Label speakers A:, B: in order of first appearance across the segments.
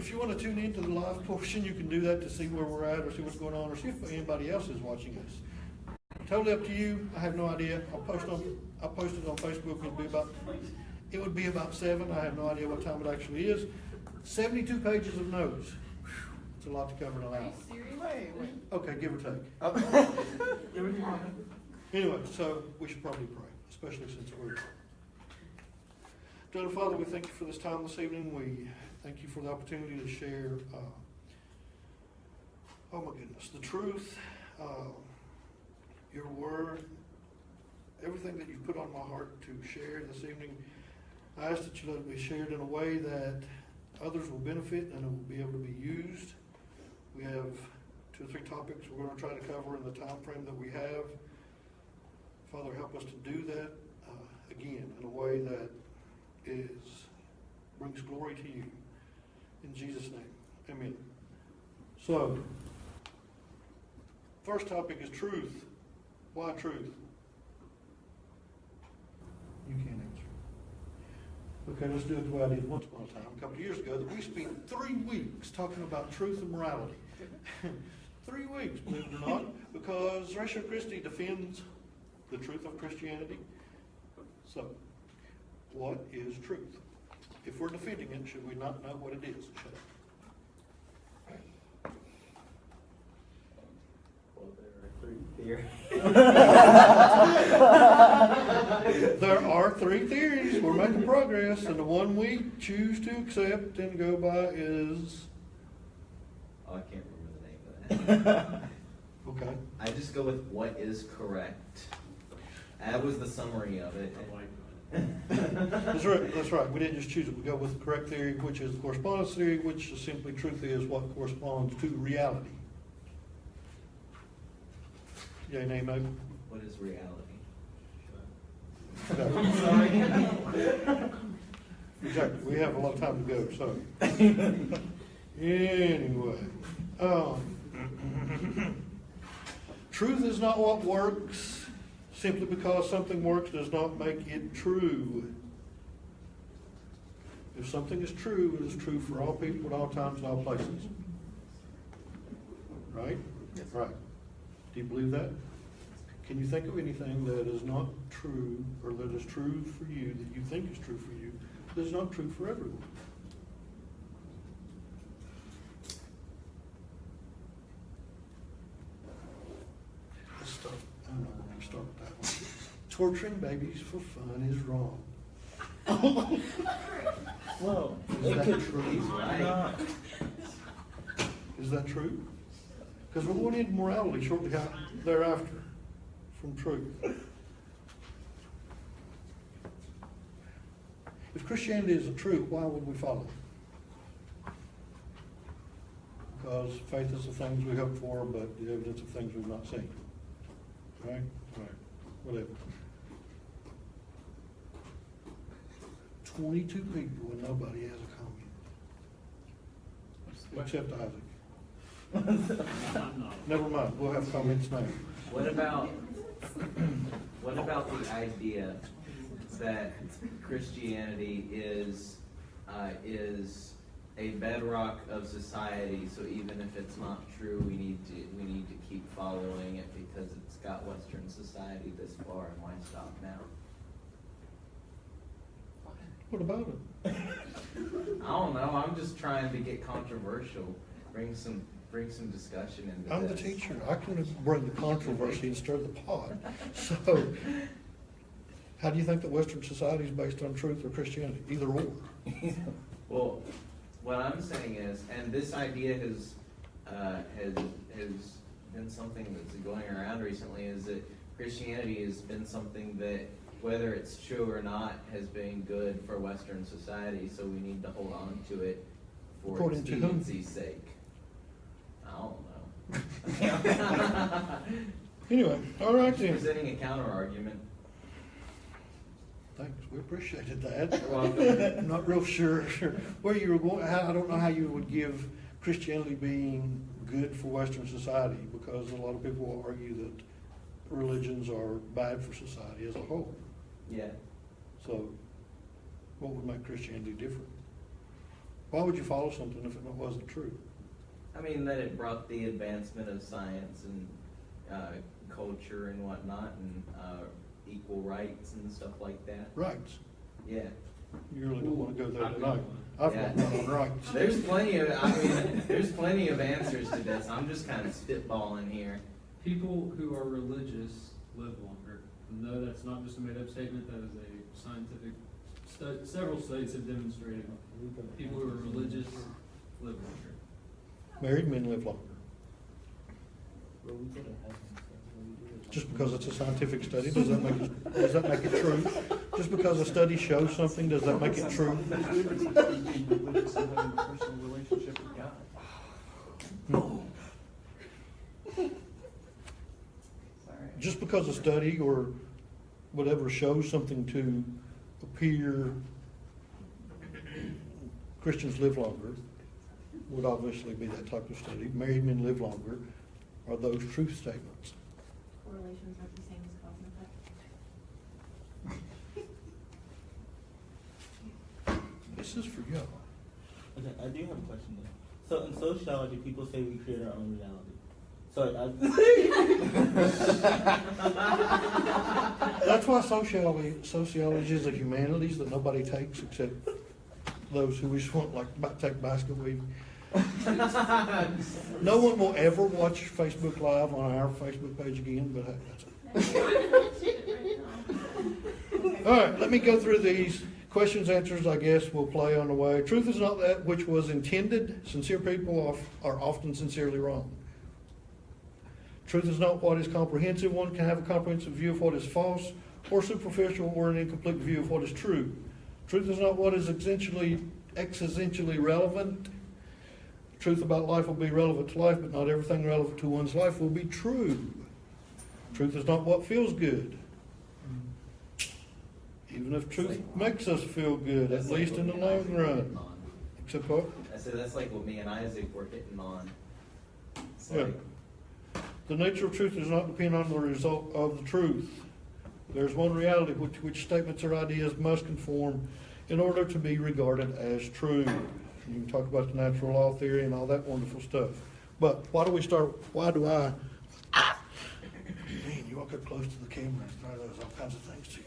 A: if you want to tune into the live portion, you can do that to see where we're at or see what's going on or see if anybody else is watching us. Totally up to you. I have no idea. I'll post it on Facebook. It would be about 7. I have no idea what time it actually is. 72 pages of notes. Whew, it's a lot to cover in an hour.
B: Wait.
A: Okay, give or take. Anyway, so we should probably pray, especially since we're. Dear Father, we thank you for this time this evening. We thank you for the opportunity to share, oh my goodness, the truth, your word, everything that you've put on my heart to share this evening. I ask that you let it be shared in a way that others will benefit and it will be able to be used. We have 2 or 3 topics we're going to try to cover in the time frame that we have. Father, help us to do that again in a way that brings glory to you. In Jesus' name, amen. So, first topic is truth. Why truth? You can't answer. Okay, let's do it the way I did once upon a time, a couple of years ago, that we spent 3 weeks talking about truth and morality. 3 weeks, believe it or not, because Ratio Christi defends the truth of Christianity. So, what is truth? If we're defending it, should we not know what it is? Shut up.
C: Well, there are 3 theories.
A: There are 3 theories. We're making progress, and the one we choose to accept and go by is.
D: Oh, I can't remember the name of that.
A: Okay.
D: I just go with what is correct. That was the summary of it.
A: That's right. That's right. We didn't just choose it. We go with the correct theory, which is the correspondence theory, which is simply truth is what corresponds to reality. Yay, nay, no?
D: What is reality?
A: Exactly. We have a lot of time to go, so. Anyway. Truth is not what works. Simply because something works does not make it true. If something is true, it is true for all people at all times and all places. Right?
B: Yes.
A: Right. Do you believe that? Can you think of anything that is not true or that is true for you, that you think is true for you, that is not true for everyone? Let's start. I don't know where to start with that one. Torturing babies for fun is wrong.
C: Well,
A: Is
C: it
A: that
C: could
A: true?
C: be not.
A: Is that true? Because we're going into morality shortly thereafter from truth. If Christianity is the truth, why would we follow it? Because faith is the things we hope for, but the evidence of things we've not seen. Right? Right. Whatever. 22 people and nobody has a comment. Except Isaac. Never mind, we'll have comments now.
D: What about the idea that Christianity is a bedrock of society? So even if it's not true, we need to keep following it because it's got Western society this far, and why stop now?
A: What about it?
D: I don't know. I'm just trying to get controversial, bring some discussion into
A: I'm the
D: this.
A: teacher. I can bring the controversy and stir the pot. So, how do you think that Western society is based on truth or Christianity? Either or.
D: Well, what I'm saying is, and this idea has been something that's going around recently, is that Christianity has been something that, whether it's true or not, has been good for Western society, so we need to hold on to it for
A: According to whom?
D: expediency's sake. I don't know.
A: Anyway, all right
D: Just
A: then.
D: presenting a counter argument.
A: Thanks, we appreciated that.
D: You're welcome.
A: I'm not real sure where you were going. I don't know how you would give Christianity being good for Western society, because a lot of people will argue that religions are bad for society as a whole.
D: Yeah.
A: So, what would make Christianity different? Why would you follow something if it wasn't true?
D: I mean, that it brought the advancement of science and culture and whatnot, and equal rights and stuff like that.
A: Rights.
D: Yeah.
A: You really don't want to go there
B: I've
A: tonight.
B: got
A: I've
D: Yeah.
A: got one on rights.
D: There's plenty of, I mean, there's plenty of answers to this. I'm just kind of spitballing here.
B: People who are religious live longer. No, that's not just a made-up statement, that is a scientific, several studies have demonstrated people who are religious live longer.
A: Married men live longer. Just because it's a scientific study, does that make it true? Just because a study shows something, does that make it true?
E: There's a difference between being religious and having a personal relationship with God.
A: No. Just because a study or whatever shows something to appear Christians live longer, would obviously be that type of study. Married men live longer. Are those truth statements?
F: Correlations aren't the same as cause and effect.
A: This is for y'all.
C: Okay, I do have a question though. So in sociology, people say we create our own reality. So
A: That's why sociology is a humanities that nobody takes except those who just want take basket weaving. No one will ever watch Facebook Live on our Facebook page again, but hey, that's it. All right, let me go through these questions, answers, I guess we'll play on the way. Truth is not that which was intended. Sincere people are often sincerely wrong. Truth is not what is comprehensive. One can have a comprehensive view of what is false, or superficial or an incomplete view of what is true. Truth is not what is existentially relevant. Truth about life will be relevant to life, but not everything relevant to one's life will be true. Truth is not what feels good. Even if truth makes us feel good, at least in the long run. Except what?
D: I said that's like what me and Isaac were hitting on. It's
A: Yeah.
D: like,
A: The nature of truth does not depend on the result of the truth. There's one reality which statements or ideas must conform in order to be regarded as true. You can talk about the natural law theory and all that wonderful stuff. But why do I, man, you walk up close to the camera and throw those all kinds of things to you.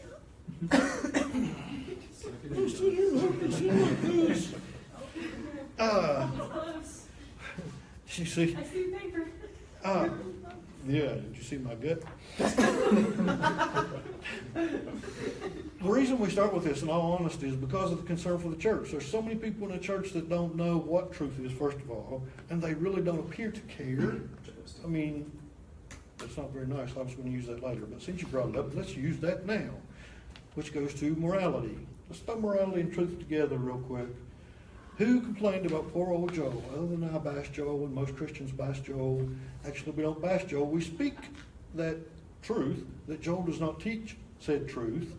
A: You see?
F: I see paper.
A: Yeah, did you see my gut? The reason we start with this, in all honesty, is because of the concern for the church. There's so many people in the church that don't know what truth is, first of all, and they really don't appear to care. I mean, that's not very nice. I was going to use that later, but since you brought it up, let's use that now, which goes to morality. Let's throw morality and truth together real quick. Who complained about poor old Joel? Other than I bash Joel, and most Christians bash Joel. Actually, we don't bash Joel. We speak that truth, that Joel does not teach said truth,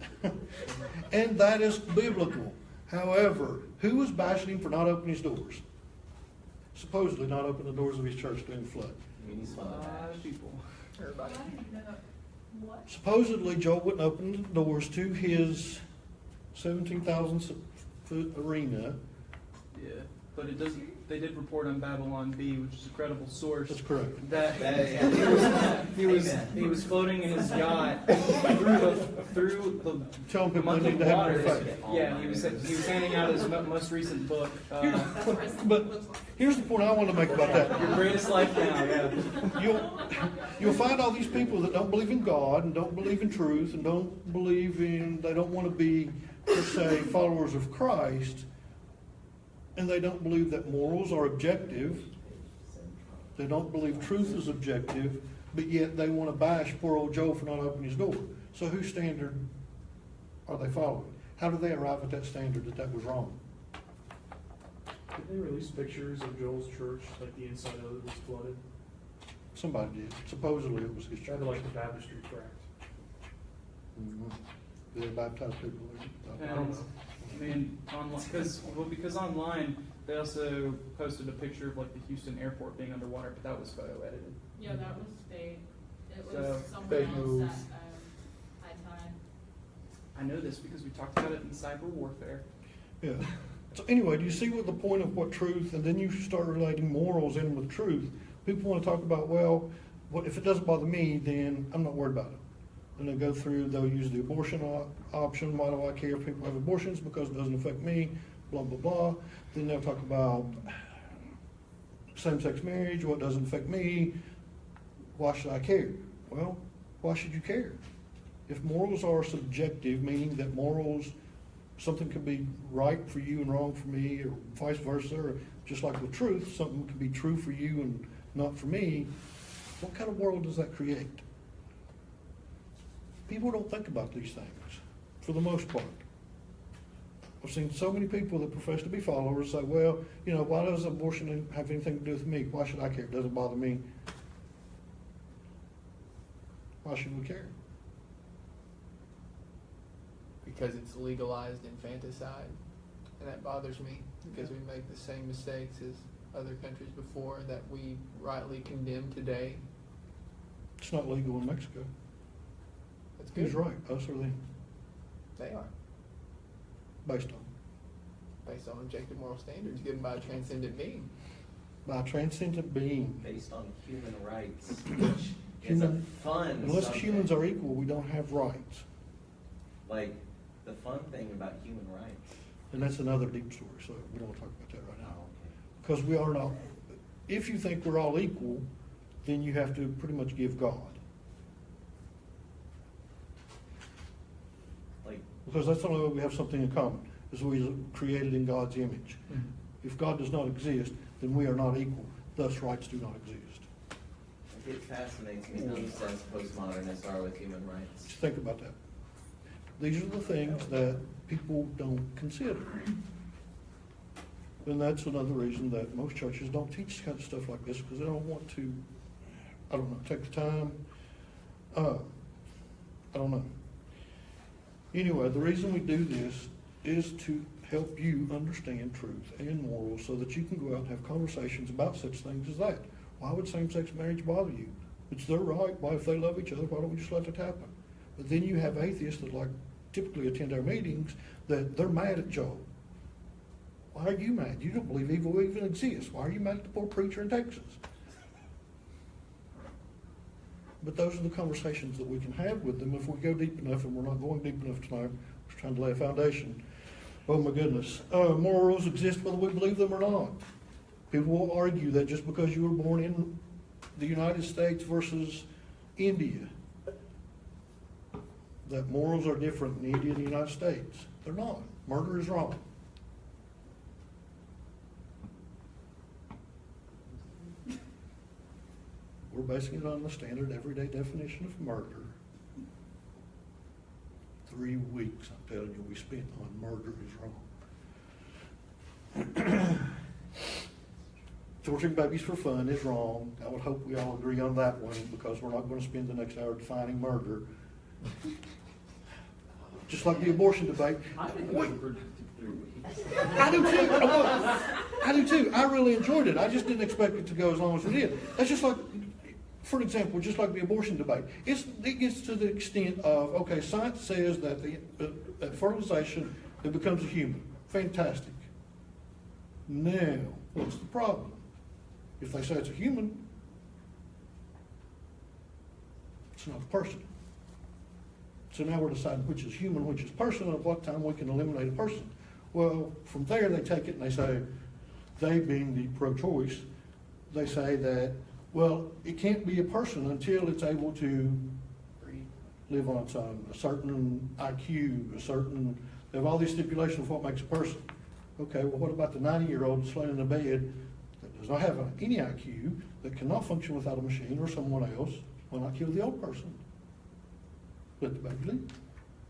A: and that is biblical. However, who was bashing him for not opening his doors? Supposedly not opening the doors of his church during the flood.
D: I mean, he's fun to bash.
E: People. Everybody.
F: What?
A: Supposedly, Joel wouldn't open the doors to his 17,000 foot arena.
E: Yeah, but it doesn't. They did report on Babylon B, which is a credible source.
A: That's correct.
E: That
D: That-
E: he was
D: Amen.
E: he was floating in his yacht through the
A: Telling people
E: month
A: they need
E: of
A: to have
E: water.
A: more faith.
E: Yeah, he was handing out his most recent book.
A: But here's the point I want to make about that.
E: Your greatest life now. Yeah.
A: You'll find all these people that don't believe in God and don't believe in truth and they don't want to be, per se, followers of Christ, and they don't believe that morals are objective. They don't believe truth is objective, but yet they want to bash poor old Joe for not opening his door. So whose standard are they following? How do they arrive at that standard that was wrong?
G: Did they release pictures of Joel's church, like the inside of it was flooded?
A: Somebody did. Supposedly it was his church.
G: Kind of like the baptistry cracked.
A: Mhm. Did they baptize people?
G: I don't know.
E: I mean, because online they also posted a picture of like the Houston airport being underwater, but that was photo edited.
F: Yeah, that was fake. It was
E: So,
F: someone
G: fake
F: else
G: news.
F: at High Tide.
E: I know this because we talked about it in cyber warfare.
A: Yeah. So anyway, do you see what the point of what truth, and then you start relating morals in with truth. People want to talk about, well, what if it doesn't bother me, then I'm not worried about it. And they'll go through, they'll use the abortion option. Why do I care if people have abortions? Because it doesn't affect me, blah, blah, blah. Then they'll talk about same-sex marriage. What doesn't affect me? Why should I care? Well, why should you care? If morals are subjective, meaning that morals, something could be right for you and wrong for me, or vice versa, or just like with truth, something could be true for you and not for me, what kind of world does that create? People don't think about these things, for the most part. I've seen so many people that profess to be followers say, well, you know, why does abortion have anything to do with me? Why should I care? It doesn't bother me. Why should we care?
H: Because it's legalized infanticide, and that bothers me because we make the same mistakes as other countries before that we rightly condemn today.
A: It's not legal in Mexico.
H: That's good.
A: Who's right, us or them?
H: They are,
A: Based on?
H: based on objective moral standards given by a transcendent being.
A: By a transcendent being.
D: Based on human rights, which is a
A: Human-
D: fun
A: Unless
D: subject.
A: humans are equal, we don't have rights.
D: Like, the fun thing about human rights.
A: And that's another deep story, so we don't want to talk about that right now. Because we are not, if you think we're all equal, then you have to pretty much give God.
D: Like,
A: Because that's the only way we have something in common, is we are created in God's image. If God does not exist, then we are not equal, thus rights do not exist.
D: it fascinates me how obsessed postmodernists are with human rights.
A: Just think about that. These are the things that people don't consider. And that's another reason that most churches don't teach kind of stuff like this, because they don't want to, I don't know, take the time. I don't know. Anyway, the reason we do this is to help you understand truth and morals so that you can go out and have conversations about such things as that. Why would same-sex marriage bother you? It's their right. Why, if they love each other, why don't we just let it happen? But then you have atheists that like typically attend our meetings that they're mad at Joel. Why are you mad? You don't believe evil even exists. Why are you mad at the poor preacher in Texas? But those are the conversations that we can have with them if we go deep enough, and we're not going deep enough tonight. We're trying to lay a foundation. Oh my goodness. Morals exist whether we believe them or not. People will argue that just because you were born in the United States versus India, that morals are different in India and the United States. They're not. Murder is wrong. We're basing it on the standard everyday definition of murder. 3 weeks, I'm telling you, we spent on murder is wrong. Torturing babies for fun is wrong. I would hope we all agree on that one, because we're not going to spend the next hour defining murder. Just like the abortion debate.
B: I think
A: Wait,
B: we predicted 3 weeks.
A: I do too. I do too. I really enjoyed it. I just didn't expect it to go as long as it did. That's just like, for example, just like the abortion debate. It gets to the extent of, okay, science says that that fertilization, it becomes a human. Fantastic. Now, what's the problem? If they say it's a human, it's not a person. So now we're deciding which is human, which is person, and at what time we can eliminate a person. Well, from there they take it and they say, they being the pro-choice, they say that, well, it can't be a person until it's able to live on its own, a certain IQ, they have all these stipulations of what makes a person. Okay, well, what about the 90-year-old that's laying in a bed that does not have any IQ, that cannot function without a machine or someone else? Why not kill the old person? Let the baby live,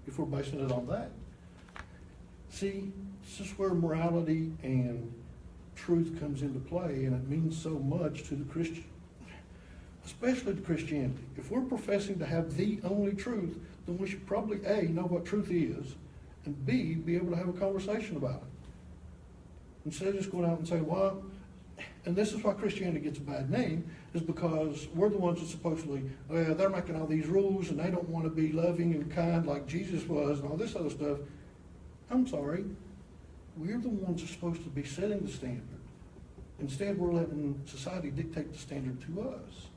A: if we're basing it on that. See, this is where morality and truth comes into play, and it means so much to the Christian, especially to Christianity. If we're professing to have the only truth, then we should probably A, know what truth is, and B, be able to have a conversation about it. Instead of just going out and saying, well, and this is why Christianity gets a bad name, is because we're the ones that supposedly, well, they're making all these rules and they don't want to be loving and kind like Jesus was and all this other stuff. I'm sorry. We're the ones that are supposed to be setting the standard. Instead, we're letting society dictate the standard to us.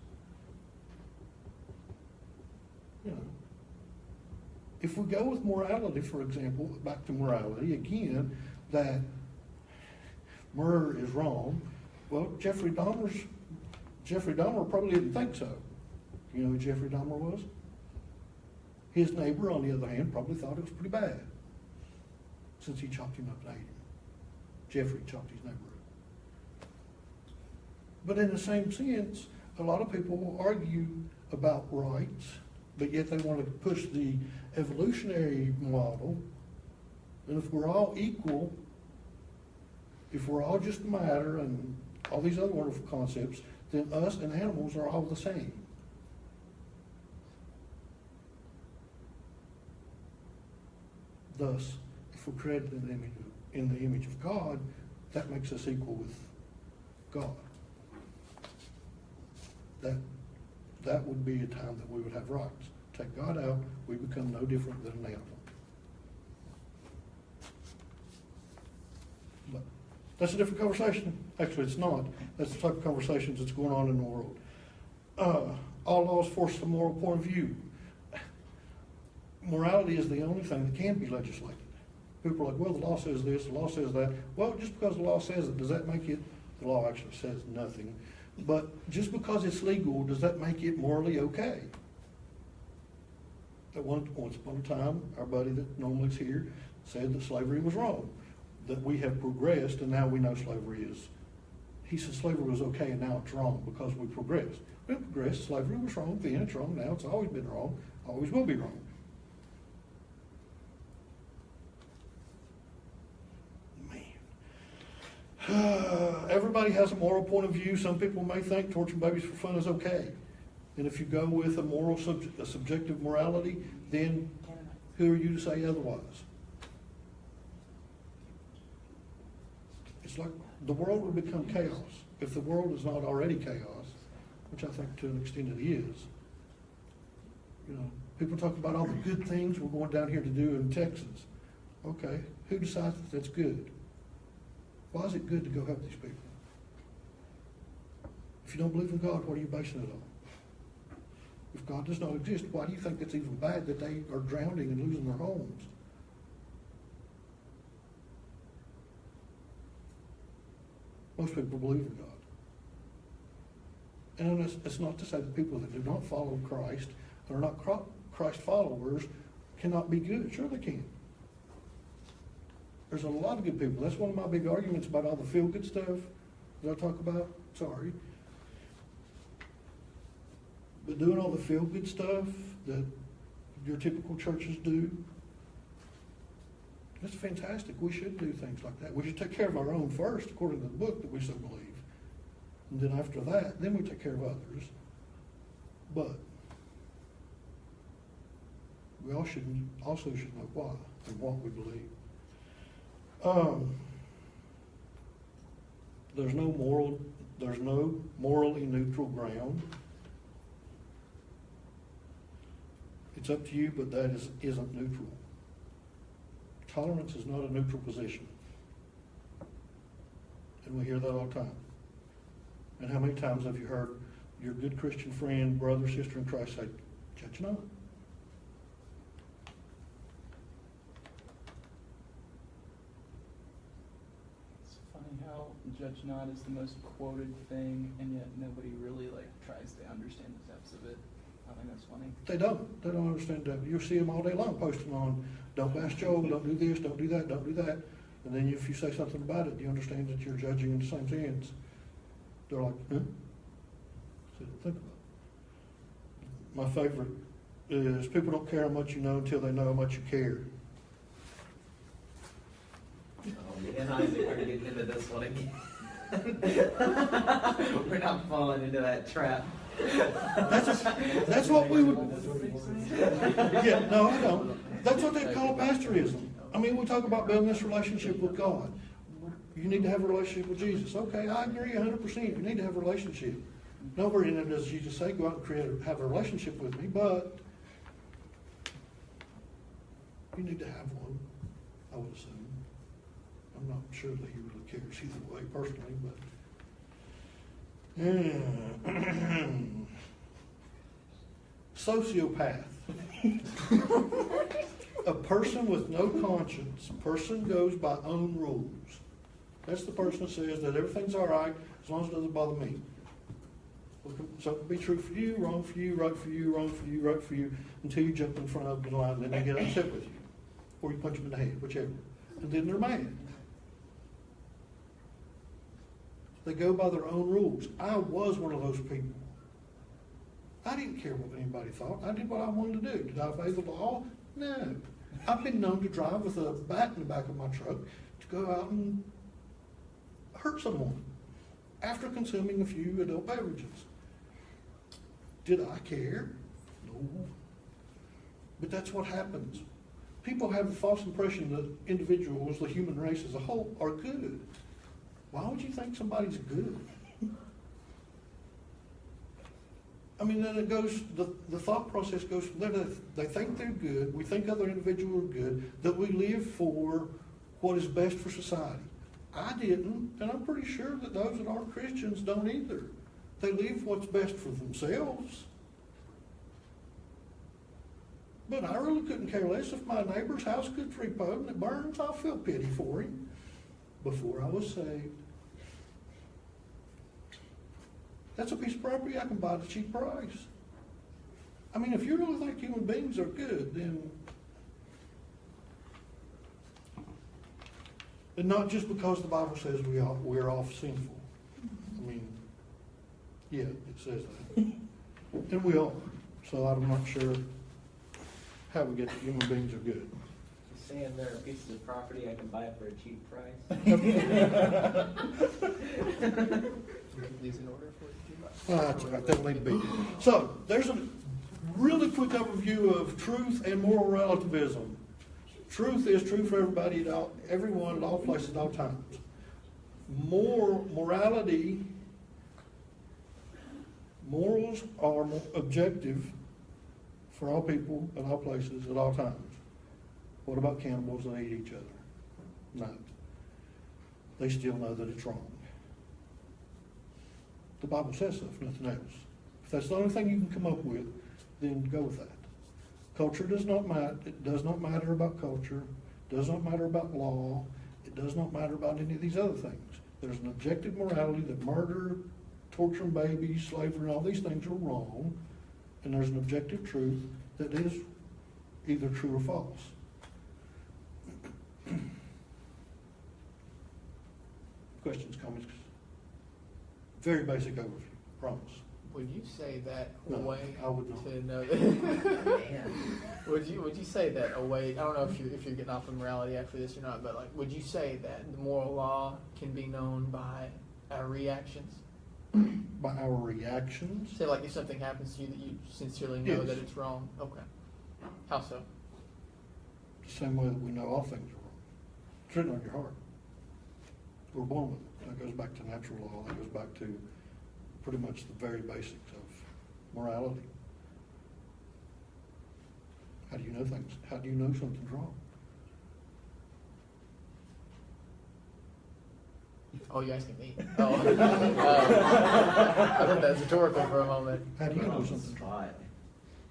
A: You know, if we go with morality, for example, back to morality again, that murder is wrong. Well, Jeffrey Dahmer probably didn't think so. You know who Jeffrey Dahmer was? His neighbor, on the other hand, probably thought it was pretty bad, since he chopped him up and ate him. Jeffrey chopped his neighbor up. But in the same sense, a lot of people will argue about rights, but yet they want to push the evolutionary model. And if we're all equal, if we're all just matter and all these other wonderful concepts, then us and animals are all the same. Thus, if we're created in the image of God, that makes us equal with God. That would be a time that we would have rights. Take God out, we become no different than an animal. But that's a different conversation. Actually, it's not. That's the type of conversations that's going on in the world. All laws force a moral point of view. Morality is the only thing that can be legislated. People are like, well, the law says this, the law says that. Well, just because the law says it, does that make it? The law actually says nothing. But just because it's legal, does that make it morally okay? Once upon a time, our buddy that normally is here said that slavery was wrong, that we have progressed and now we know slavery is. He said slavery was okay and now it's wrong because we progressed. We progressed, slavery was wrong then, it's wrong now, it's always been wrong, always will be wrong. Everybody has a moral point of view. Some people may think torturing babies for fun is okay. And if you go with a subjective morality, then who are you to say otherwise? It's like the world would become chaos. If the world is not already chaos, which I think to an extent it is. You know, people talk about all the good things we're going down here to do in Texas. Okay, who decides that that's good? Why is it good to go help these people? If you don't believe in God, what are you basing it on? If God does not exist, why do you think it's even bad that they are drowning and losing their homes? Most people believe in God. And it's not to say that people that do not follow Christ, that are not Christ followers, cannot be good. Sure they can. There's a lot of good people. That's one of my big arguments about all the feel-good stuff that I talk about. Sorry. But doing all the feel-good stuff that your typical churches do, that's fantastic. We should do things like that. We should take care of our own first, according to the book that we so believe. And then after that, then we take care of others. But we also should know why and what we believe. There's no morally neutral ground. It's up to you, but that isn't neutral. Tolerance is not a neutral position. And we hear that all the time. And how many times have you heard your good Christian friend, brother, sister in Christ say, judge not?
E: How judge not is the most quoted thing, and yet nobody really tries to understand the depths of it. I think that's funny.
A: They don't understand that. You'll see them all day long posting on, don't bash Joel, don't do this, don't do that, don't do that. And then if you say something about it, you understand that you're judging in the same sense. They're like, huh? So think about it. My favorite is people don't care how much you know until they know how much you care.
D: Me and Isaac are getting into this one again. We're not falling into that trap.
A: That's what we would. Yeah, no, I don't. That's what they call pastorism. I mean, we talk about building this relationship with God. You need to have a relationship with Jesus. Okay, I agree 100%. You need to have a relationship. Nowhere in it does Jesus say, go out and have a relationship with me, but you need to have one, I would assume. I'm not sure that he really cares either way personally, but. Sociopath. A person with no conscience, person goes by own rules. That's the person that says that everything's all right as long as it doesn't bother me. So it can be true for you, wrong for you, right for you, wrong for you, right for you, until you jump in front of them in line, and then they get upset with you. Or you punch them in the head, whichever. And then they're mad. They go by their own rules. I was one of those people. I didn't care what anybody thought. I did what I wanted to do. Did I obey the law? No. I've been known to drive with a bat in the back of my truck to go out and hurt someone after consuming a few adult beverages. Did I care? No. But that's what happens. People have the false impression that individuals, the human race as a whole, are good. Why would you think somebody's good? I mean, then it goes, the thought process goes from there. They think they're good. We think other individuals are good, that we live for what is best for society. I didn't, and I'm pretty sure that those that aren't Christians don't either. They live what's best for themselves. But I really couldn't care less if my neighbor's house gets repoed and it burns. I'll feel pity for him before I was saved. That's a piece of property I can buy at a cheap price. I mean, if you really think human beings are good, then... And not just because the Bible says we're all sinful. I mean, yeah, it says that. And we are. So I'm not sure how we get that human beings are good.
C: Saying there are pieces of property I can buy for a cheap price.
H: These in order for you.
A: That's right, that'll need to be. So, there's a really quick overview of truth and moral relativism. Truth is true for everybody, everyone, at all places, at all times. Morality, morals are objective for all people, at all places, at all times. What about cannibals that eat each other? No. They still know that it's wrong. The Bible says so, if nothing else. If that's the only thing you can come up with, then go with that. Culture does not matter. It does not matter about culture. It does not matter about law. It does not matter about any of these other things. There's an objective morality that murder, torturing babies, slavery, and all these things are wrong. And there's an objective truth that is either true or false. Questions, comments? Very basic overview, promise.
H: Would you say that
A: No,
H: a way
A: I would not.
H: to know that? would you say that a way? I don't know if you're getting off of morality after this or not, but like, would you say that the moral law can be known by our reactions?
A: By our reactions?
H: Say like if something happens to you that you sincerely know
A: Yes.
H: that it's wrong. Okay. How so?
A: The same way that we know all things are wrong. It's written on your heart. We're born with it. That goes back to natural law. That goes back to pretty much the very basics of morality. How do you know things? How do you know something's wrong?
H: Oh, you're asking me. Oh. I thought that was rhetorical for a moment.
A: How do you know
D: On the
A: something's wrong?
D: spot.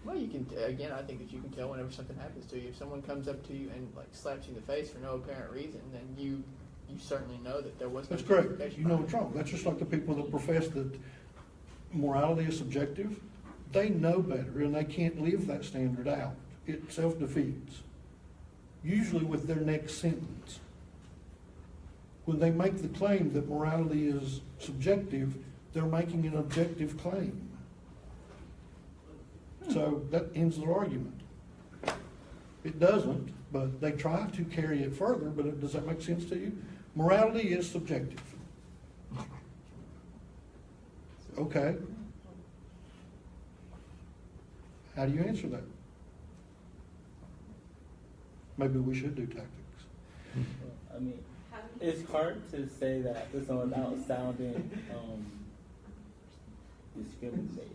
H: Well, you can, again, I think that you can tell whenever something happens to you. If someone comes up to you and like slaps you in the face for no apparent reason, then you certainly know that there was no
A: That's correct.
H: justification
A: You know
H: behind
A: it's
H: it.
A: wrong. That's just like the people that profess that morality is subjective. They know better and they can't live that standard out. It self-defeats. Usually with their next sentence. When they make the claim that morality is subjective, they're making an objective claim. So that ends their argument. It doesn't, but they try to carry it further, but does that make sense to you? Morality is subjective. Okay. How do you answer that? Maybe we should do tactics.
C: I mean, it's hard to say that to someone without sounding Discriminate.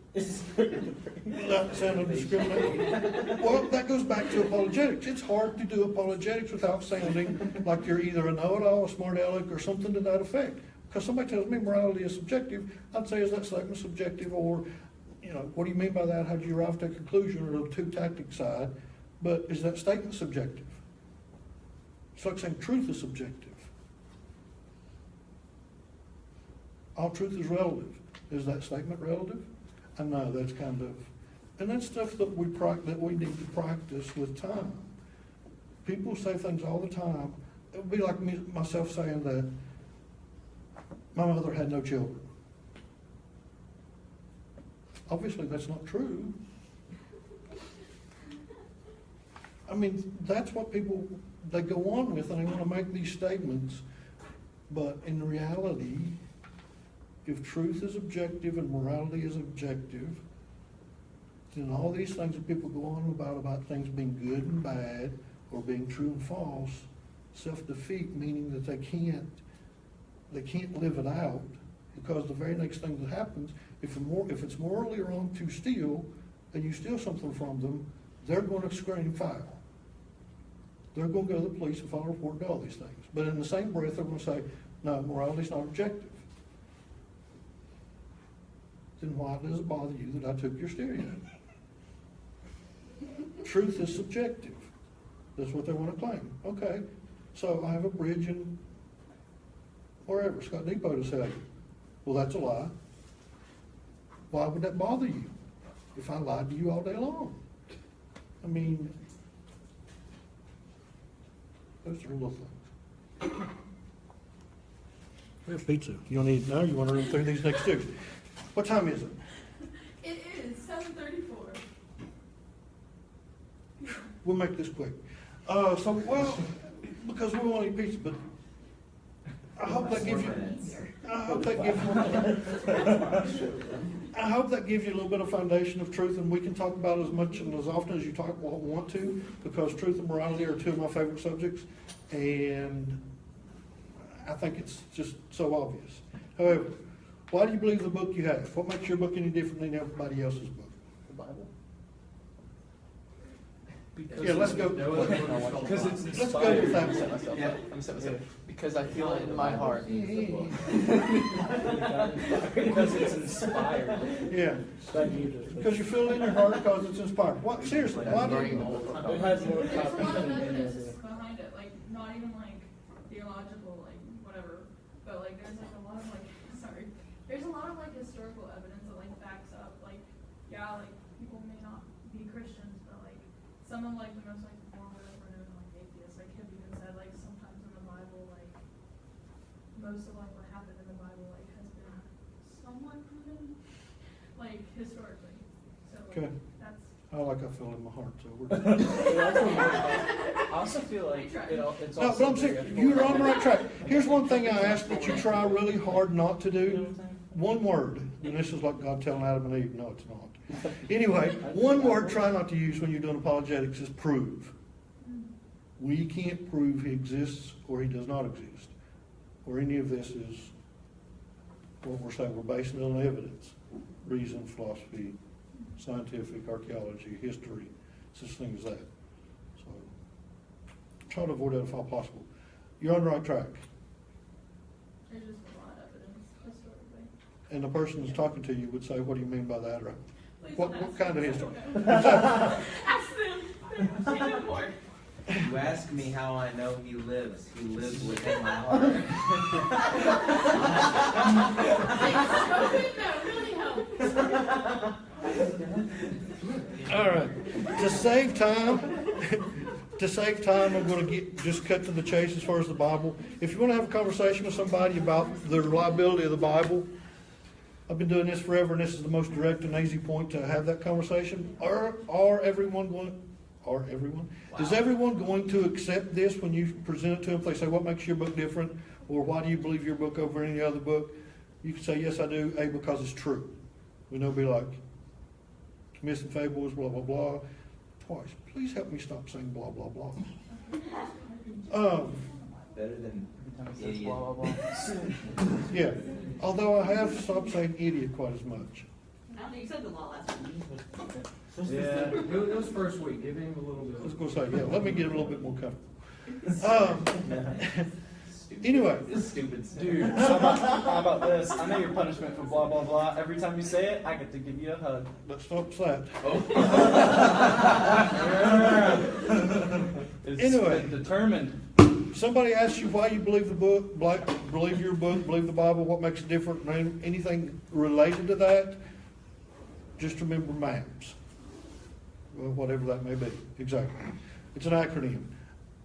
A: Without sounding discriminating. Well, that goes back to apologetics. It's hard to do apologetics without sounding like you're either a know-it-all, a smart aleck, or something to that effect. Because somebody tells me morality is subjective, I'd say, is that statement subjective? Or, you know, what do you mean by that? How do you arrive at a conclusion? Or the two-tactic side. But is that statement subjective? It's like saying truth is subjective. All truth is relative. Is that statement relative? I know that's kind of, and that's stuff that we need to practice with time. People say things all the time. It would be like myself saying that my mother had no children. Obviously, that's not true. I mean, that's what people, they go on with, and they want to make these statements. But in reality, if truth is objective and morality is objective, then all these things that people go on about things being good and bad, or being true and false, self-defeat, meaning that they can't live it out, because the very next thing that happens, if it's morally wrong to steal, and you steal something from them, they're going to scream foul. They're going to go to the police and file a report and do all these things. But in the same breath, they're going to say, no, morality is not objective. Then why does it bother you that I took your stereo? Truth is subjective. That's what they want to claim. Okay, so I have a bridge in wherever, Scott Depot to sell you. Well, that's a lie. Why would that bother you if I lied to you all day long? I mean, those are little things. We have pizza. You don't need it now? You want to run through these next two? What time is it?
F: It is 7:34.
A: We'll make this quick. Because we want to eat pizza, but I hope that gives you, I hope that gives you a little bit of foundation of truth, and we can talk about it as much and as often as you want to, because truth and morality are two of my favorite subjects, and I think it's just so obvious. However, why do you believe the book you have? What makes your book any different than everybody else's book?
E: The Bible.
A: Yeah, let's go.
E: Because it's
A: Let's
E: inspired.
A: go with that
E: I'm set
A: one.
E: myself
D: Yeah.
E: up. I'm set myself up. Because I feel it in my heart. Because it's inspired.
A: Yeah, because you feel it in your heart because it's inspired. What, seriously, why do you?
C: It has more
F: There's a lot
C: copies
F: of
C: than any
F: evidence
C: other.
F: behind it, like, not even like theological, like, whatever, but like, there's like a lot of like, there's a lot of like historical evidence that like backs up, like, yeah, like, people may not be Christians, but like, some of like the most like more known like atheists, like, have even said like sometimes in the Bible, like, most of like what happened in the Bible like has been somewhat proven, like, historically. So like,
A: Okay.
F: that's.
A: I like I feel in my heart, so we're.
E: I also feel like it's
A: No,
E: also
A: but I'm saying, you're on the right track. Here's one thing I ask that you try really hard not to do. One word, and this is like God telling Adam and Eve, no, it's not. Anyway, one word try not to use when you're doing apologetics is prove. We can't prove he exists or he does not exist, or any of this is what we're saying. We're basing it on evidence, reason, philosophy, scientific, archaeology, history, such things as that. So try to avoid that if all possible. You're on the right track.
F: There's just a lot of evidence historically.
A: And the person that's talking to you would say, what do you mean by that? Or
F: Please
A: what
F: don't ask
A: kind of
F: them,
A: history?
F: I don't know. Ask them. They know more.
D: You ask me how I know he lives. He lives within my heart.
F: COVID, no, really helps.
A: All right. To save time, I'm going to just cut to the chase as far as the Bible. If you want to have a conversation with somebody about the reliability of the Bible, I've been doing this forever, and this is the most direct and easy point to have that conversation. Is everyone going to accept this when you present it to them? If they say, what makes your book different? Or why do you believe your book over any other book? You can say, yes, I do, A, because it's true. We know, be like, Myths and Fables, blah, blah, blah. Twice. Please help me stop saying blah, blah, blah.
D: Better than
E: Every time it says
D: idiot.
E: blah, blah, blah.
A: Yeah. Although I have stopped saying idiot quite as much.
I: I don't know, you said the law last week.
B: Yeah, it was first week, give him a little
A: I was
B: bit.
A: gonna say, yeah, let me get a little bit more comfortable. Anyway.
D: Stupid stuff.
E: Dude, how about this? I know your punishment for blah blah blah. Every time you say it, I get to give you a hug.
A: Let's stop that.
E: It's
A: Anyway.
E: been determined.
A: Somebody asks you why you believe the book, believe your book, believe the Bible, what makes it different, anything related to that, just remember MAPS. Well, whatever that may be, exactly. It's an acronym.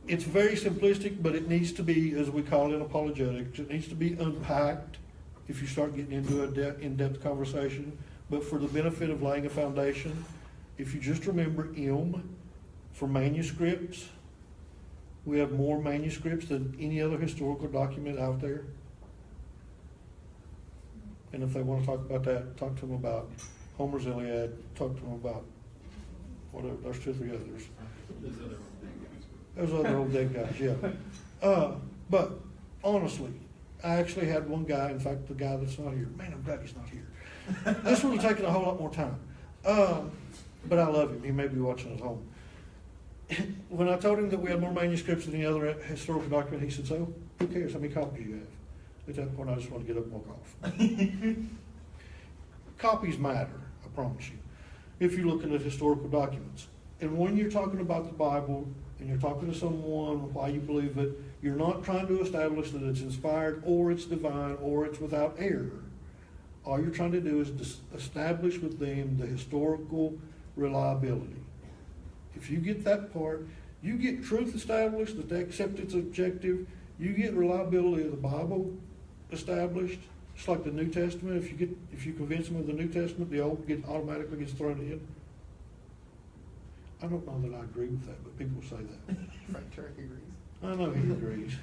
A: It's very simplistic, but it needs to be, as we call it in apologetics, it needs to be unpacked if you start getting into a in-depth conversation. But for the benefit of laying a foundation, if you just remember M for manuscripts, we have more manuscripts than any other historical document out there. And if they want to talk about that, talk to them about Homer's Iliad, talk to them about whatever, there's 2 or 3 others. Those other old dead guys, yeah. But honestly, I actually had one guy, in fact, the guy that's not here, man, I'm glad he's not here. This would have taken a whole lot more time. But I love him. He may be watching at home. When I told him that we had more manuscripts than any other historical document, he said, so who cares how many copies you have? At that point, I just want to get up and walk off. Copies matter, I promise you, if you're looking at historical documents. And when you're talking about the Bible and you're talking to someone why you believe it, you're not trying to establish that it's inspired or it's divine or it's without error. All you're trying to do is establish with them the historical reliability. If you get that part, you get truth established, that they accept its objective, you get reliability of the Bible established. It's like the New Testament. If you convince them of the New Testament, the Old automatically gets thrown in. I don't know that I agree with that, but people say that.
H: Frank Turk agrees.
A: I know he agrees.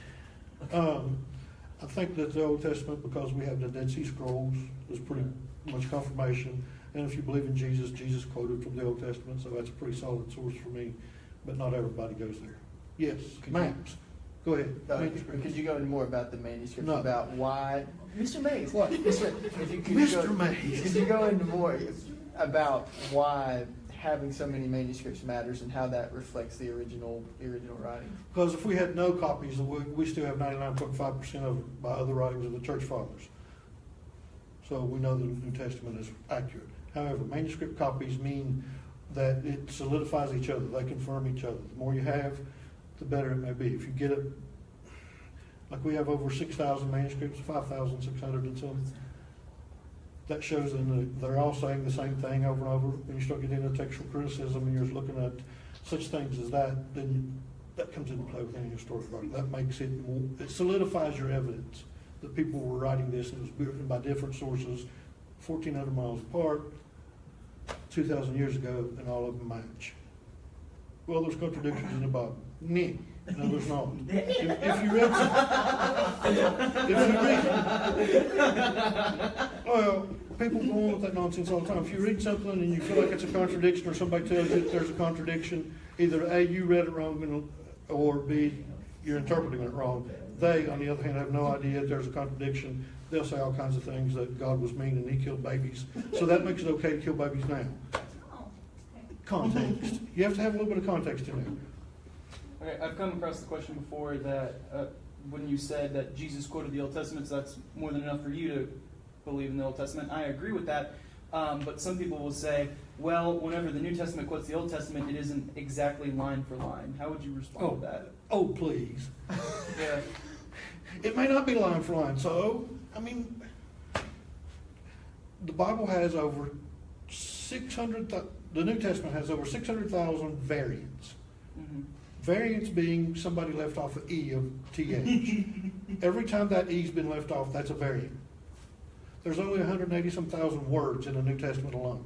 A: I think that the Old Testament, because we have the Dead Sea Scrolls, is pretty much confirmation. And if you believe in Jesus, Jesus quoted from the Old Testament, so that's a pretty solid source for me. But not everybody goes there. Yes, maps. Go ahead.
E: Could you go into more about the manuscripts,
A: No.
E: about why, Mr. Mays?
A: What?
E: If you could
A: Mr.
E: go,
A: Mays.
E: Could you go into more about why having so many manuscripts matters and how that reflects the original writing?
A: Because if we had no copies, we still have 99.5% of it by other writings of the church fathers. So we know the New Testament is accurate. However, manuscript copies mean that it solidifies each other. They confirm each other. The more you have, the better it may be. If you get it, like we have over 6,000 manuscripts, 5,600 and some, that shows that they're all saying the same thing over and over. When you start getting into textual criticism and you're looking at such things as that, then that comes into play with any historical document. That makes it more, it solidifies your evidence that people were writing this and it was written by different sources, 1,400 miles apart, 2,000 years ago, and all of them match. Well, there's contradictions in the Bible. No, there's not. If you read well, people go on with that nonsense all the time. If you read something and you feel like it's a contradiction, or somebody tells you that there's a contradiction, either A, you read it wrong, or B, you're interpreting it wrong. They, on the other hand, have no idea if there's a contradiction. They'll say all kinds of things, that God was mean and he killed babies. So that makes it okay to kill babies now.
F: Oh, okay.
A: Context. You have to have a little bit of context in there.
E: Okay, I've come across the question before that when you said that Jesus quoted the Old Testament, so that's more than enough for you to believe in the Old Testament. I agree with that, but some people will say, well, whenever the New Testament quotes the Old Testament, it isn't exactly line for line. How would you respond to that?
A: Oh, please.
E: Yeah.
A: It may not be line for line. So, I mean, the Bible has over 600, the New Testament has over 600,000 variants.
E: Mm-hmm.
A: Variants being somebody left off an E of TH. Every time that E's been left off, that's a variant. There's only 180-some thousand words in the New Testament alone.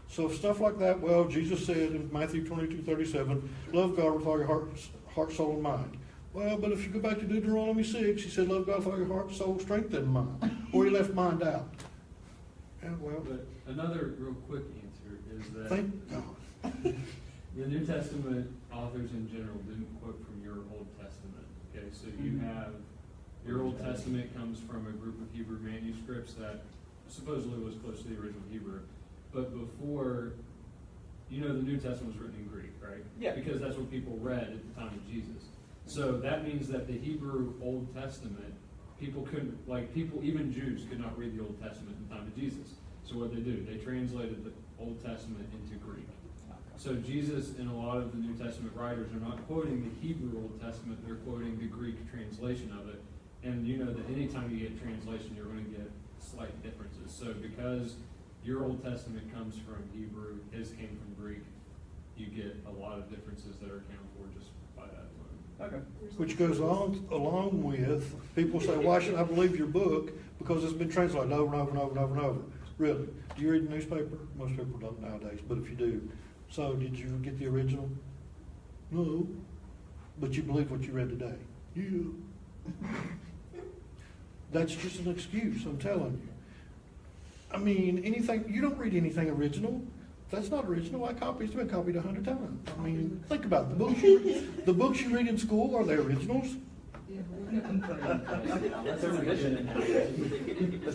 A: So stuff like that, well, Jesus said in Matthew 22:37, love God with all your heart, soul, and mind. Well, but if you go back to Deuteronomy 6, he said, love God with all your heart, soul, strength, and mind. Or he left mind out. Yeah, well,
B: But another real quick answer is that
A: thank God.
B: the New Testament authors in general didn't quote from your Old Testament. Okay, so you have your Old Testament comes from a group of Hebrew manuscripts that supposedly was close to the original Hebrew. but before, you know, the New Testament was written in Greek, right?
E: Yeah.
B: Because that's what people read at the time of Jesus. So that means that the Hebrew Old Testament, people couldn't, like people, even Jews could not read the Old Testament in the time of Jesus. So what they do, they translated the Old Testament into Greek. So Jesus and a lot of the New Testament writers are not quoting the Hebrew Old Testament, they're quoting the Greek translation of it. And you know that anytime you get translation, you're going to get slight differences. So because your Old Testament comes from Hebrew, his came from Greek, you get a lot of differences that are accounted for just by that alone.
E: Okay.
A: Which goes on along with, people say, why should I believe your book? Because it's been translated over and over and over and over and over. Really? Do you read the newspaper? Most people don't nowadays, but if you do. So did you get the original? No. But you believe what you read today? Yeah. That's just an excuse, I'm telling you. I mean, anything, you don't read anything original. That's not original. It's been copied 100 times. I mean, think about it. The books you read in school, are they originals?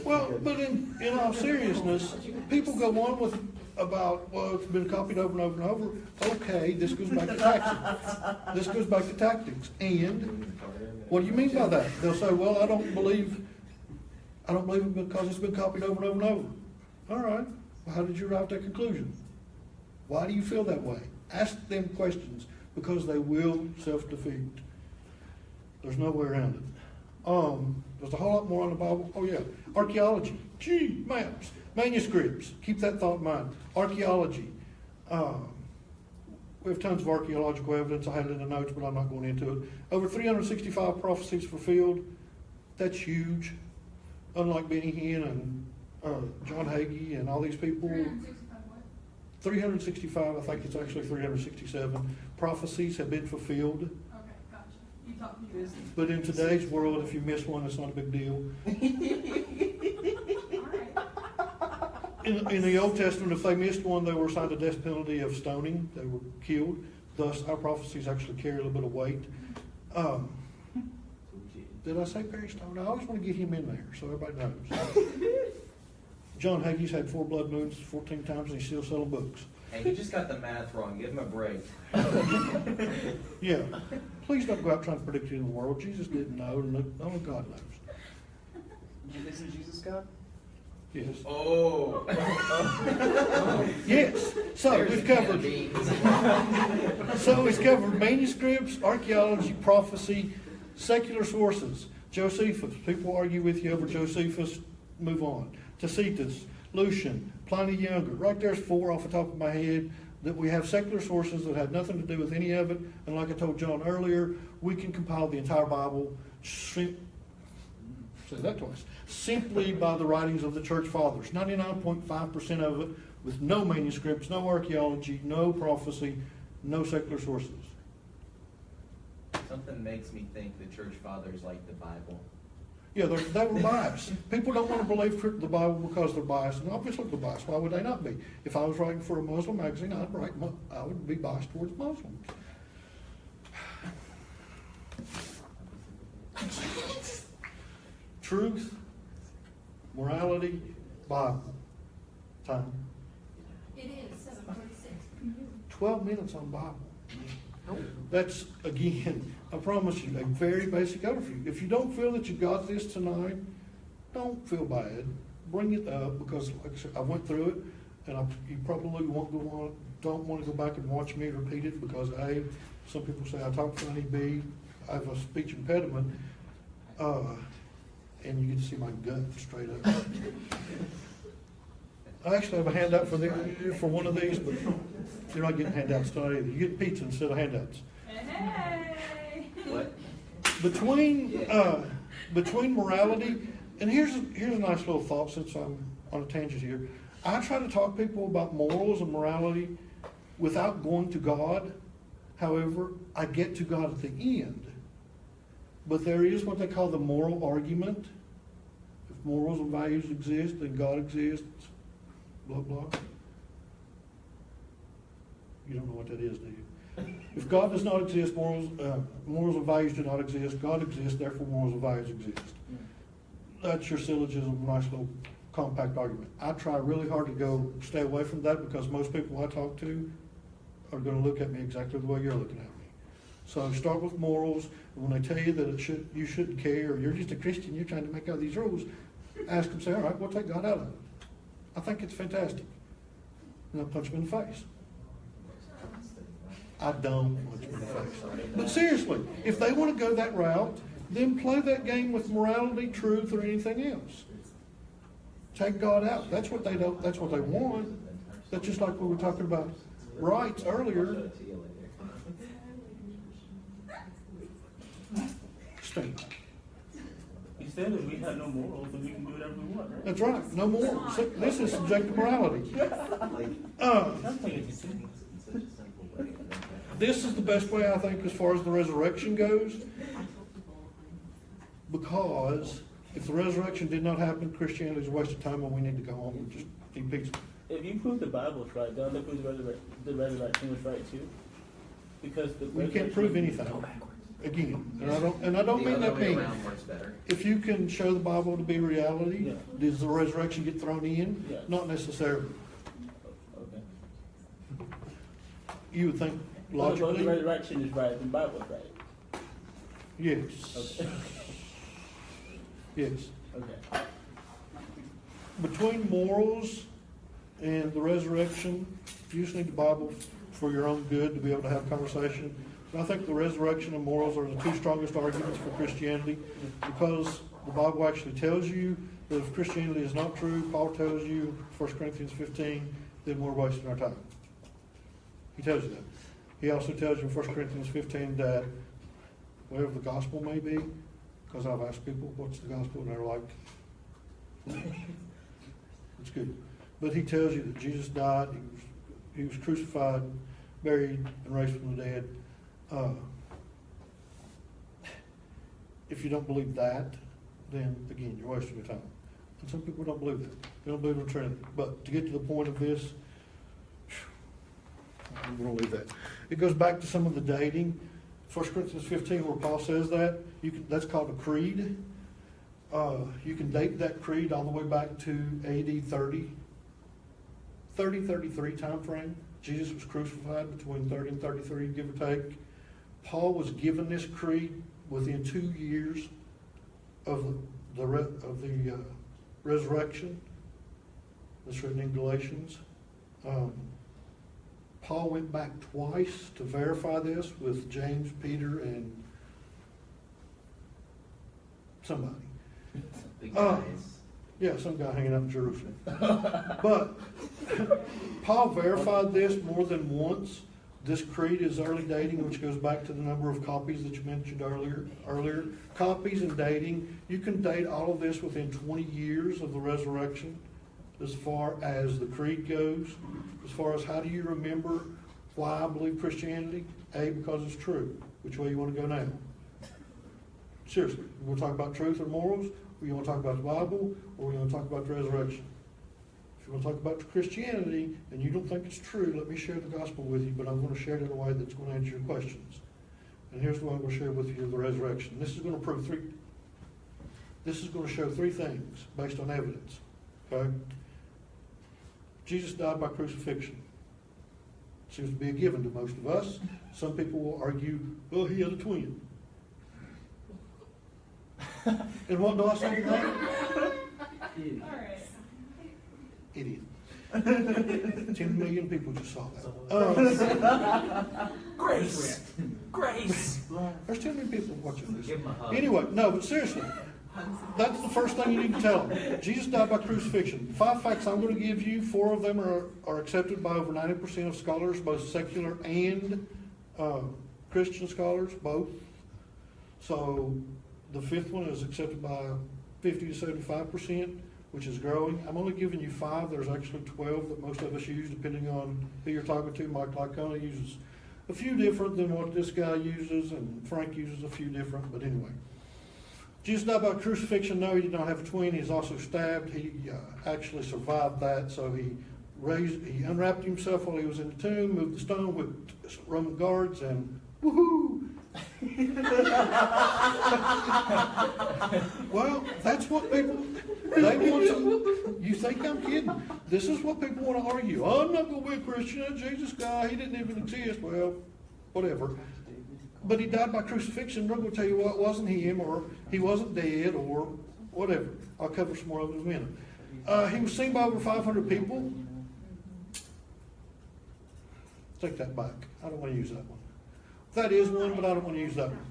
A: Well, but in all seriousness, people go on with about, well, it's been copied over and over and over. Okay, this goes back to tactics. This goes back to tactics. And what do you mean by that? They'll say, well, I don't believe it because it's been copied over and over and over. All right. Well, how did you arrive at that conclusion? Why do you feel that way? Ask them questions, because they will self-defeat. There's no way around it. There's a whole lot more on the Bible. Oh yeah, archaeology, maps, manuscripts. Keep that thought in mind. Archaeology. We have tons of archaeological evidence. I had it in the notes, but I'm not going into it. Over 365 prophecies fulfilled. That's huge. Unlike Benny Hinn and John Hagee and all these people.
F: 365 what?
A: 365, I think it's actually 367 prophecies have been fulfilled.
F: Okay, gotcha. You talked to me.
A: But in today's world, if you miss one, it's not a big deal. In the Old Testament, if they missed one, they were assigned a death penalty of stoning. They were killed. Thus, our prophecies actually carry a little bit of weight. Did I say Perry Stone? I always want to get him in there so everybody knows. John Hagee's had 4 blood moons 14 times and he's still selling books.
D: Hey, you just got the math wrong. Give him a break.
A: Yeah. Please don't go out trying to predict it in the world. Jesus didn't know, and only God knows.
E: Isn't Jesus God?
A: Yes.
D: Oh.
A: Yes. So
D: There's
A: we've
D: a can of
A: covered.
D: beans.
A: So we've covered manuscripts, archaeology, prophecy, secular sources. Josephus. People argue with you over Josephus. Move on. Tacitus, Lucian, Pliny the Younger. Right there's 4 off the top of my head that we have secular sources that had nothing to do with any of it. And like I told John earlier, we can compile the entire Bible, say that twice, simply by the writings of the church fathers. 99.5% of it with no manuscripts, no archaeology, no prophecy, no secular sources.
D: Something makes me think the church fathers like the Bible.
A: Yeah, they were biased. People don't want to believe the Bible because they're biased, and obviously they're biased. Why would they not be? If I was writing for a Muslim magazine, I would be biased towards Muslims. Truth, morality, Bible. Time.
F: It is 7:46.
A: 12 minutes on Bible. That's, again, I promise you, a very basic overview. If you don't feel that you got this tonight, don't feel bad. Bring it up, because like I said, I went through it, and you probably don't want to go back and watch me repeat it, because A, some people say I talk funny, B, I have a speech impediment, and you get to see my gut straight up. I actually have a handout for one of these, but you're not getting handouts tonight either. You get pizza instead of handouts.
F: Hey!
D: What?
A: Between morality, and here's a nice little thought since I'm on a tangent here. I try to talk to people about morals and morality without going to God. However, I get to God at the end. But there is what they call the moral argument. If morals and values exist, then God exists. Blah, blah. You don't know what that is, do you? If God does not exist, morals and values do not exist. God exists, therefore morals and values exist. That's your syllogism, nice little compact argument. I try really hard to stay away from that because most people I talk to are gonna look at me exactly the way you're looking at me. So start with morals, and when they tell you that you shouldn't care, or you're just a Christian, you're trying to make out these rules, ask them, say, all right, we'll take God out of it. I think it's fantastic. And I'll punch them in the face. I don't punch them in the face. But seriously, if they want to go that route, then play that game with morality, truth, or anything else. Take God out. That's what they want. That's just like we were talking about rights earlier. Steve.
C: You said that we have no morals and we can do whatever we want, right?
A: That's right. No more. This is subjective morality.
C: I'm thinking it's simple.
A: This is the best way, I think, as far as the resurrection goes. Because if the resurrection did not happen, Christianity is a waste of time and we need to go home and just eat pizza.
C: If you prove the Bible's right, then that proves the resurrection was right too. Because
A: We can't prove anything. Again, and I don't mean that being. If you can show the Bible to be reality,
C: Yeah.
A: does the resurrection get thrown in?
C: Yeah.
A: Not necessarily.
C: Okay.
A: You would think
C: Well, if the
A: logically,
C: resurrection is right, the Bible's right.
A: yes.
C: Okay.
A: Yes.
C: Okay.
A: Between morals and the resurrection, you just need the Bible for your own good to be able to have conversation. And I think the resurrection and morals are the two strongest arguments for Christianity because the Bible actually tells you that if Christianity is not true, Paul tells you, 1 Corinthians 15, then we're wasting our time. He tells you that. He also tells you in 1 Corinthians 15 that whatever the gospel may be, because I've asked people, what's the gospel? And they're like, it's good. But he tells you that Jesus died, he was crucified, buried, and raised from the dead. If you don't believe that, then again, you're wasting your time. And some people don't believe that. They don't believe in the Trinity. But to get to the point of this, I'm going to leave that. It goes back to some of the dating. 1 Corinthians 15, where Paul says that, that's called a creed. You can date that creed all the way back to AD 33 time frame. Jesus was crucified between 30 and 33, give or take. Paul was given this creed within 2 years of the resurrection. That's written in Galatians. Paul went back twice to verify this with James, Peter, and somebody.
D: Big guys.
A: Yeah, some guy hanging out in Jerusalem. But Paul verified this more than once. This creed is early dating, which goes back to the number of copies that you mentioned earlier. Copies and dating. You can date all of this within 20 years of the resurrection as far as the creed goes. As far as how do you remember why I believe Christianity? A, because it's true. Which way you want to go now? Seriously, you want to talk about truth or morals? Or you want to talk about the Bible? Or you want to talk about the resurrection? If you want to talk about Christianity and you don't think it's true, let me share the gospel with you, but I'm going to share it in a way that's going to answer your questions. And here's the one I'm going to share with you, the resurrection. This is going to show three things based on evidence. Okay? Jesus died by crucifixion. Seems to be a given to most of us. Some people will argue, well, he had a twin. And what do I say to that?
F: Alright.
A: Idiot. 10 million people just saw that.
C: Grace! Grace!
A: There's too many people watching this.
D: Give him a hug.
A: Anyway, no, but seriously, that's the first thing you need to tell them. Jesus died by crucifixion. 5 facts I'm going to give you, 4 of them are accepted by over 90% of scholars, both secular and Christian scholars, both. So the 5th one is accepted by 50 to 75%, which is growing. I'm only giving you 5. There's actually 12 that most of us use, depending on who you're talking to. Mike Lycona uses a few different than what this guy uses, and Frank uses a few different, but anyway. Jesus died by crucifixion. No, he did not have a twin. He was also stabbed. He actually survived that, so he unwrapped himself while he was in the tomb, moved the stone with Roman guards, and woohoo, Well, that's what people, they want to, you think I'm kidding? This is what people want to argue. I'm not going to be a Christian, that Jesus guy, he didn't even exist. Well, whatever. But he died by crucifixion. They're going to tell you what, it wasn't him, or he wasn't dead, or whatever. I'll cover some more of it in a minute. He was seen by over 500 people. Take that back. I don't want to use that one. That is one, but I don't want to use that one.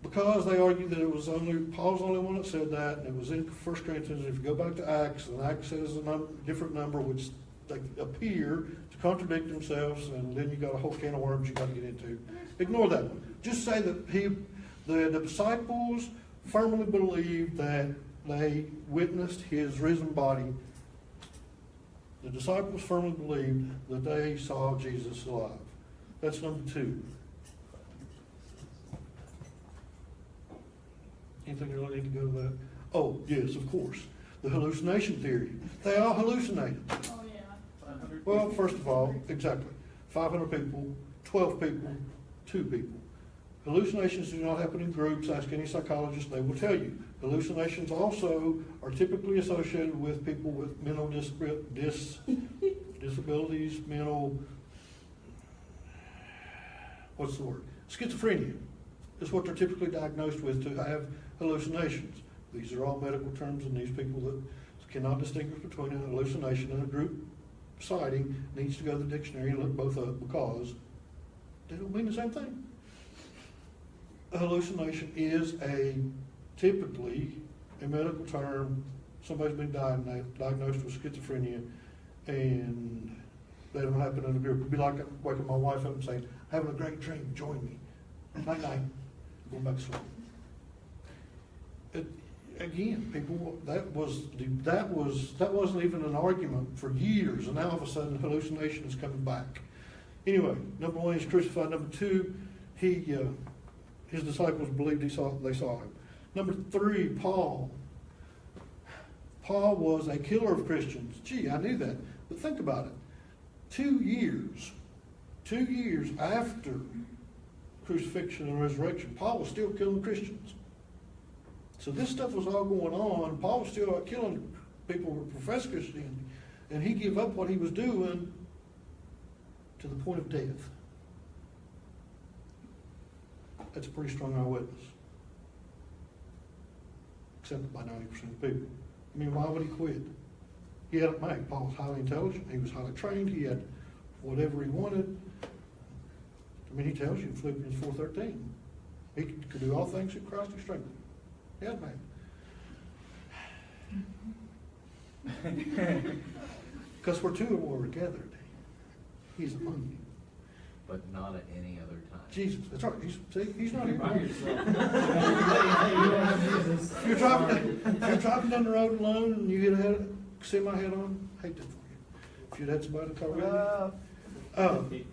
A: Because they argue that it was only, Paul's the only one that said that, and it was in 1 Corinthians. If you go back to Acts, and Acts says a different number, which they appear to contradict themselves, and then you got a whole can of worms you got to get into. Ignore that one. Just say that the disciples firmly believed that they witnessed his risen body. The disciples firmly believed that they saw Jesus alive. That's number 2. Anything you really need to go to that? Oh, yes, of course. The hallucination theory. They all hallucinated.
F: Oh, yeah.
A: Well, first of all, exactly. 500 people, 12 people, 2 people. Hallucinations do not happen in groups. Ask any psychologist, they will tell you. Hallucinations also are typically associated with people with mental disabilities, mental, what's the word? Schizophrenia is what they're typically diagnosed with to have hallucinations. These are all medical terms, and these people that cannot distinguish between a hallucination and a group sighting needs to go to the dictionary and look both up, because they don't mean the same thing. A hallucination is typically a medical term. Somebody's been diagnosed with schizophrenia, and they don't happen in a group. It'd be like waking my wife up and saying, "Having a great dream, join me." Night night, going back to sleep. Again, people, that wasn't even an argument for years, and now all of a sudden hallucination is coming back. Anyway, number 1, he's crucified. Number 2, his disciples believed they saw him. Number 3, Paul. Paul was a killer of Christians. Gee, I knew that. But think about it. 2 years after crucifixion and resurrection, Paul was still killing Christians. So this stuff was all going on. Paul was still out killing people who professed Christianity, and he gave up what he was doing to the point of death. That's a pretty strong eyewitness, accepted by 90% of people. I mean, why would he quit? He had it made. Paul was highly intelligent. He was highly trained. He had whatever he wanted. I mean, he tells you in Philippians 4:13, he could do all things through Christ who strengthened him. He had it made. Because where 2 or more are gathered, he's among you.
D: But not at any other time.
A: Jesus, that's right. He's not here.
B: By yourself.
A: If you're driving down the road alone and you hit a semi head on, I hate that for you. If you'd had somebody to call you.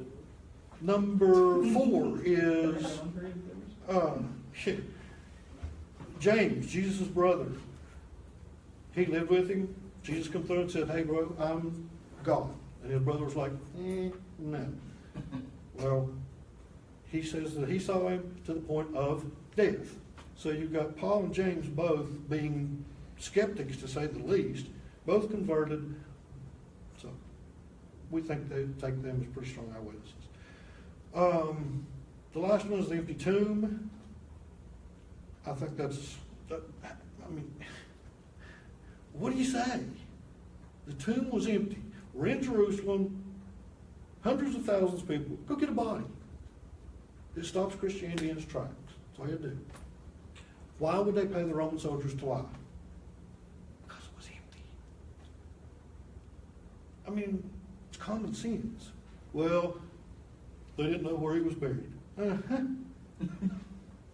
A: Number 4 is James, Jesus' brother. He lived with him. Jesus come through and said, "Hey, bro, I'm God." And his brother was like, "No." Well, he says that he saw him to the point of death. So you've got Paul and James both being skeptics, to say the least, both converted. So we think they take them as pretty strong eyewitnesses. The last one is the empty tomb. I think what do you say? The tomb was empty. We're in Jerusalem, hundreds of thousands of people. Go get a body. It stops Christianity in its tracks. That's all you do. Why would they pay the Roman soldiers to lie? Because it was empty. I mean, it's common sense. Well, they didn't know where he was buried.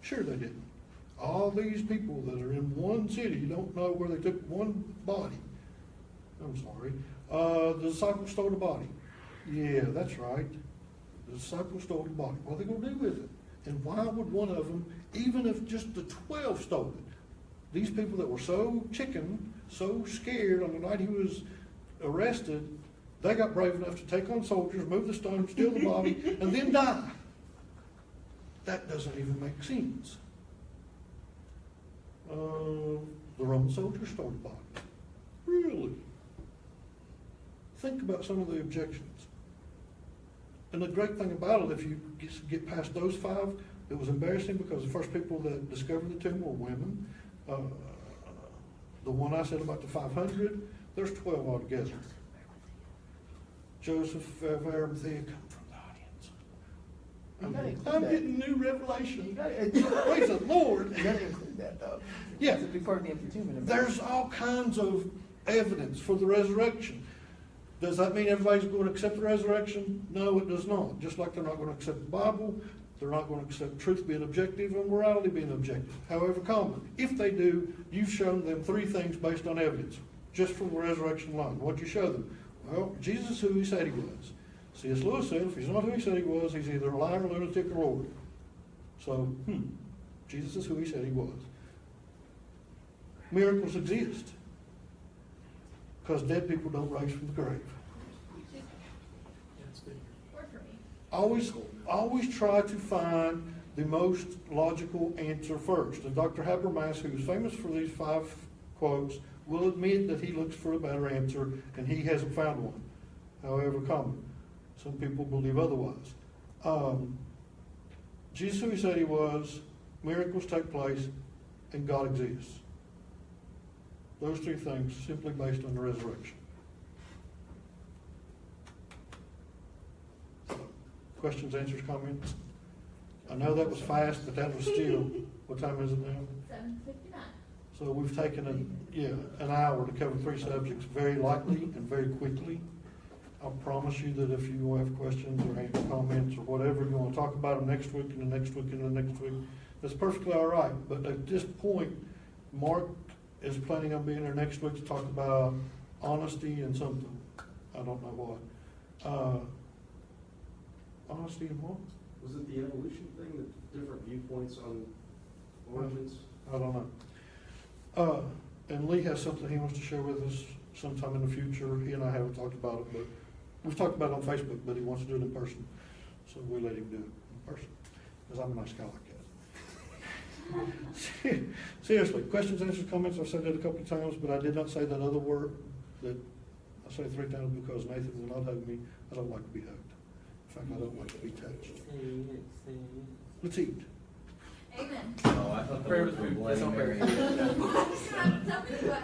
A: Sure they didn't. All these people that are in one city don't know where they took one body. I'm sorry. The disciples stole the body. Yeah, that's right. The disciples stole the body. What are they going to do with it? And why would one of them, even if just the 12 stole it, these people that were so so scared on the night he was arrested, they got brave enough to take on soldiers, move the stone, steal the body, and then die. That doesn't even make sense. The Roman soldiers started body. Really? Think about some of the objections. And the great thing about it, if you get past those 5, it was embarrassing because the first people that discovered the tomb were women. The one I said about the 500, there's 12 altogether. Joseph of Arimathea come from the
H: You gotta
A: audience.
H: include
A: I'm
H: that.
A: getting new revelation.
H: You gotta-
A: Praise the Lord.
H: You gotta include that though.
A: Yeah.
H: It's a big part of the empty tomb. in a
A: There's all kinds of evidence for the resurrection. Does that mean everybody's going to accept the resurrection? No, it does not. Just like they're not going to accept the Bible, they're not going to accept truth being objective and morality being objective, however common. If they do, you've shown them 3 things based on evidence, just from the resurrection alone. What'd you show them? Well, Jesus is who he said he was. C.S. Lewis said, if he's not who he said he was, he's either a liar, lunatic, or Lord. So, Jesus is who he said he was. Miracles exist because dead people don't rise from the grave.
F: Work for me.
A: Always try to find the most logical answer first. And Dr. Habermas, who's famous for these 5 quotes, will admit that he looks for a better answer and he hasn't found one, however common. Some people believe otherwise. Jesus who he said he was, miracles take place, and God exists. Those 3 things simply based on the resurrection. Questions, answers, comments? I know that was fast, but that was still, what time is it now?
F: 7:59.
A: So we've taken an hour to cover 3 subjects very lightly and very quickly. I'll promise you that if you have questions or any comments or whatever, you want to talk about them next week and the next week and the next week, that's perfectly all right. But at this point, Mark is planning on being there next week to talk about honesty and something. I don't know what. Honesty and what?
I: Was it the evolution thing, the different viewpoints on origins?
A: I don't know. And Lee has something he wants to share with us sometime in the future. He and I haven't talked about it, but we've talked about it on Facebook, but he wants to do it in person. So we let him do it in person, because I'm a nice guy like that. Seriously, questions, answers, comments, I've said that a couple of times, but I did not say that other word that I say 3 times because Nathan will not hug me. I don't like to be hugged. In fact, I don't like to be touched. Let's eat.
F: Amen.
D: Oh, I thought the
H: Prayer
D: words
H: was
D: were
H: that's on prayer.
D: blending.
F: Tell me why.